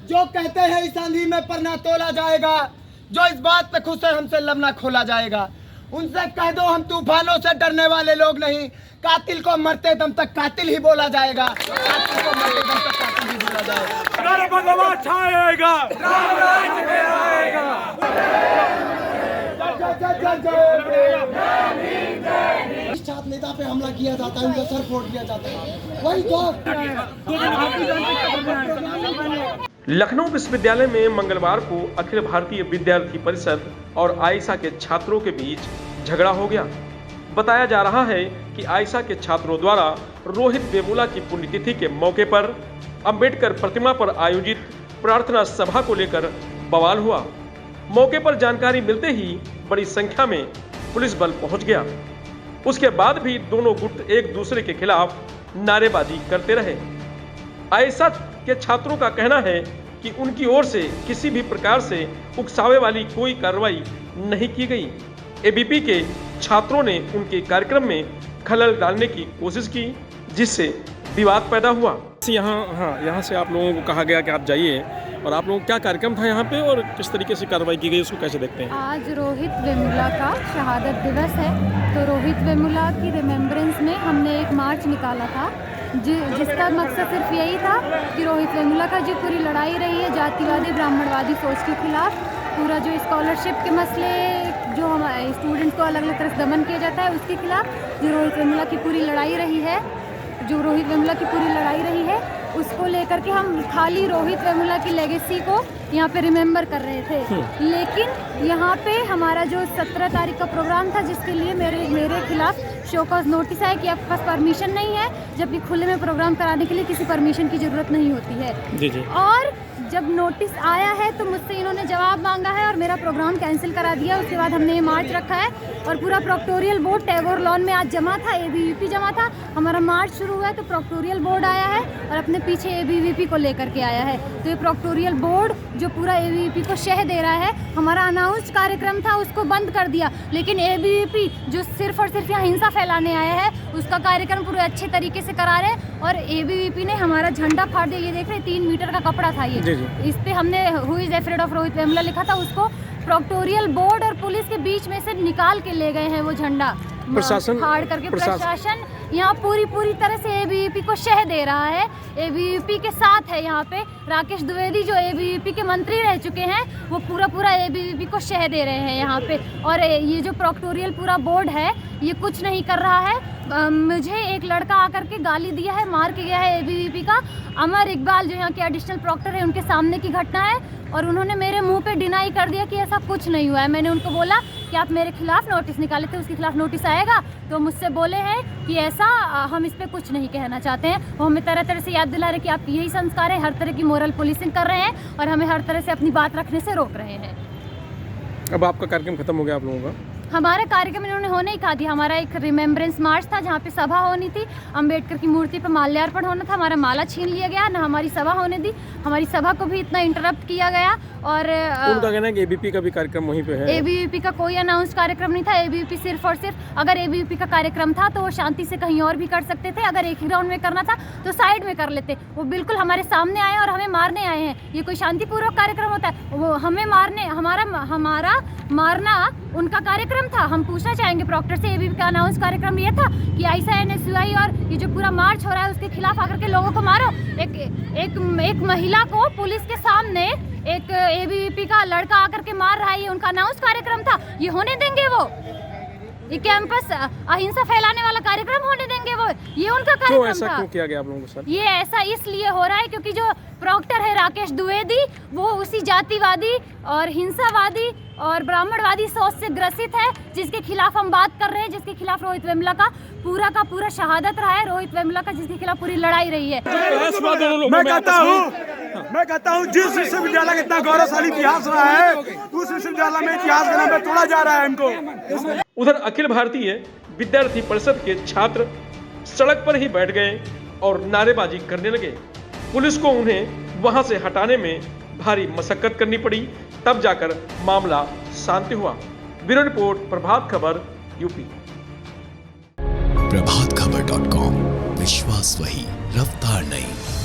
जो कहते हैं इस आंधी में पर ना तोला जाएगा, जो इस बात पे खुश है हमसे लब ना खोला जाएगा। उनसे कह दो हम तूफानों से डरने वाले लोग नहीं, कातिल को मरते दम तक कातिल ही बोला जाएगा, कातिल को मरते दम तक कातिल ही बोला जाएगा। भगवान छाएगा, छात्र नेता पे हमला किया जाता है, उनका सर फोड़ दिया जाता है, वही तो। लखनऊ विश्वविद्यालय में मंगलवार को अखिल भारतीय विद्यार्थी परिषद और आयशा के छात्रों के बीच झगड़ा हो गया। बताया जा रहा है कि आयशा के छात्रों द्वारा रोहित वेमुला की पुण्यतिथि के मौके पर अंबेडकर प्रतिमा पर आयोजित प्रार्थना सभा को लेकर बवाल हुआ। मौके पर जानकारी मिलते ही बड़ी संख्या में पुलिस बल पहुंच गया। उसके बाद भी दोनों गुट एक दूसरे के खिलाफ नारेबाजी करते रहे। आयशा के छात्रों का कहना है कि उनकी ओर से किसी भी प्रकार से उकसावे वाली कोई कार्रवाई नहीं की गई। एबीपी के छात्रों ने उनके कार्यक्रम में खलल डालने की कोशिश की, जिससे विवाद पैदा हुआ। यहाँ से आप लोगों को कहा गया कि आप जाइए, और आप लोगों क्या कार्यक्रम था यहाँ पे और किस तरीके से कार्रवाई की गई, उसको कैसे देखते हैं? आज रोहित वेमुला का शहादत दिवस है, तो रोहित वेमुला की रिमेम्बरेंस में हमने एक मार्च निकाला था, जिसका मकसद सिर्फ यही था कि रोहित वेमुला का जो पूरी लड़ाई रही है जातिवादी ब्राह्मणवादी सोच के खिलाफ, पूरा जो स्कॉलरशिप के मसले जो हमारे स्टूडेंट्स को अलग अलग तरह से दमन किया जाता है उसके खिलाफ जो रोहित वेमुला की पूरी लड़ाई रही है, उसको लेकर के हम खाली रोहित वेमुला की लेगेसी को यहाँ पे रिमेम्बर कर रहे थे। लेकिन यहाँ पे हमारा जो 17 तारीख का प्रोग्राम था, जिसके लिए मेरे खिलाफ शो कॉज नोटिस आया कि आपके पास परमिशन नहीं है, जबकि खुले में प्रोग्राम कराने के लिए किसी परमिशन की ज़रूरत नहीं होती है। जी। और जब नोटिस आया है तो मुझसे इन्होंने जवाब मांगा है और मेरा प्रोग्राम कैंसिल करा दिया। उसके बाद हमने ये मार्च रखा है और पूरा प्रोक्टोरियल बोर्ड टैगोर लॉन में आज जमा था, एबीवीपी जमा था। हमारा मार्च शुरू हुआ है तो प्रोक्टोरियल बोर्ड आया है और अपने पीछे एबीवीपी को लेकर के आया है। तो ये प्रोक्टोरियल बोर्ड जो पूरा एबीवीपी को शह दे रहा है, हमारा अनाउंस्ड कार्यक्रम था उसको बंद कर दिया, लेकिन एबीवीपी जो सिर्फ और सिर्फ यहाँ हिंसा फैलाने आया है उसका कार्यक्रम पूरे अच्छे तरीके से करा रहे हैं। और एबीवीपी ने हमारा झंडा फाड़ दिया। ये देख रहे 3 मीटर का कपड़ा था ये, इस पे हमने who is afraid of Rohit Vemula लिखा था। उसको प्रोक्टोरियल बोर्ड और पुलिस के बीच में से निकाल के ले गए हैं वो झंडा, प्रशासन फाड़ करके। प्रशासन यहाँ पूरी तरह से एबीवीपी को शह दे रहा है। एबीवीपी के साथ है यहाँ पे राकेश द्विवेदी जो एबीवीपी के मंत्री रह चुके हैं, वो पूरा एबीवीपी को शह दे रहे हैं यहाँ पे। और ये जो प्रोक्टोरियल पूरा बोर्ड है ये कुछ नहीं कर रहा है। मुझे एक लड़का आकर के गाली दिया है, मार के गया है एबीवीपी का। अमर इकबाल जो यहाँ के एडिशनल प्रॉक्टर है, उनके सामने की घटना है और उन्होंने मेरे मुंह पे डिनाई कर दिया कि ऐसा कुछ नहीं हुआ है। मैंने उनको बोला कि आप मेरे खिलाफ नोटिस निकाले थे, उसके खिलाफ नोटिस आएगा, तो मुझसे बोले हैं कि ऐसा हम इस पे कुछ नहीं कहना चाहते हैं। वो हमें तरह तरह से याद दिला रहे कि आप यही संस्कार है, हर तरह की मोरल पुलिसिंग कर रहे हैं और हमें हर तरह से अपनी बात रखने से रोक रहे हैं। अब आपका कार्यक्रम खत्म हो गया आप लोगों का? हमारा कार्यक्रम इन्होंने होने ही कहा दिया। हमारा एक रिमेम्बरेंस मार्च था जहाँ पे सभा होनी थी, अंबेडकर की मूर्ति पे माल्यार्पण होना था, हमारा माला छीन लिया गया, ना हमारी सभा होने दी। हमारी सभा को भी इतना इंटरप्ट किया गया। और उनका कहना है कि एबीवीपी का भी कार्यक्रम वहीं पे है। एबीवीपी का कोई अनाउंस कार्यक्रम नहीं था। एबीवीपी सिर्फ और सिर्फ, अगर एबीवीपी का कार्यक्रम था तो वो शांति से कहीं और भी कर सकते थे। अगर एक ही ग्राउंड में करना था तो साइड में कर लेते। वो बिल्कुल हमारे सामने आए और हमें मारने आए हैं। ये कोई शांतिपूर्वक कार्यक्रम होता है? वो हमें मारने, हमारा मारना उनका कार्यक्रम था। हम पूछना चाहेंगे प्रॉक्टर से, एबीवीपी का अनाउंस कार्यक्रम ये था कि आयशा एनएसयूआई और ये जो पूरा मार्च हो रहा है उसके खिलाफ आकर के लोगों को मारो? एक महिला को पुलिस के सामने एक एबीवीपी का लड़का आकर के मार रहा है, ये उनका अनाउंस कार्यक्रम था? ये होने देंगे वो? ये कैंपस अहिंसा फैलाने वाला कार्यक्रम होने देंगे वो? ये उनका कार्यक्रम था। क्यों किया गया आप लोगों को सर? ये ऐसा इसलिए हो रहा है क्योंकि जो प्रॉक्टर है राकेश द्विवेदी, वो उसी जातिवादी और हिंसावादी और ब्राह्मणवादी सोच से ग्रसित है, जिसके खिलाफ हम बात कर रहे हैं, जिसके खिलाफ रोहित वेमुला का पूरा शहादत रहा है, रोहित वेमुला का जिसके खिलाफ पूरी लड़ाई रही है। मैं कहता हूँ जिस विश्वविद्यालय का इतना गौरवशाली इतिहास रहा है, उस विश्वविद्यालय में इतिहास का नाम तोड़ा जा रहा है इनको। उधर अखिल भारतीय विद्यार्थी परिषद के छात्र सड़क पर ही बैठ गए और नारेबाजी करने लगे। पुलिस को उन्हें वहां से हटाने में भारी मशक्कत करनी पड़ी, तब जाकर मामला शांत हुआ। Bureau report, Prabhat Khabar, UP. प्रभात खबर.com, विश्वास वही, रफ्तार नहीं।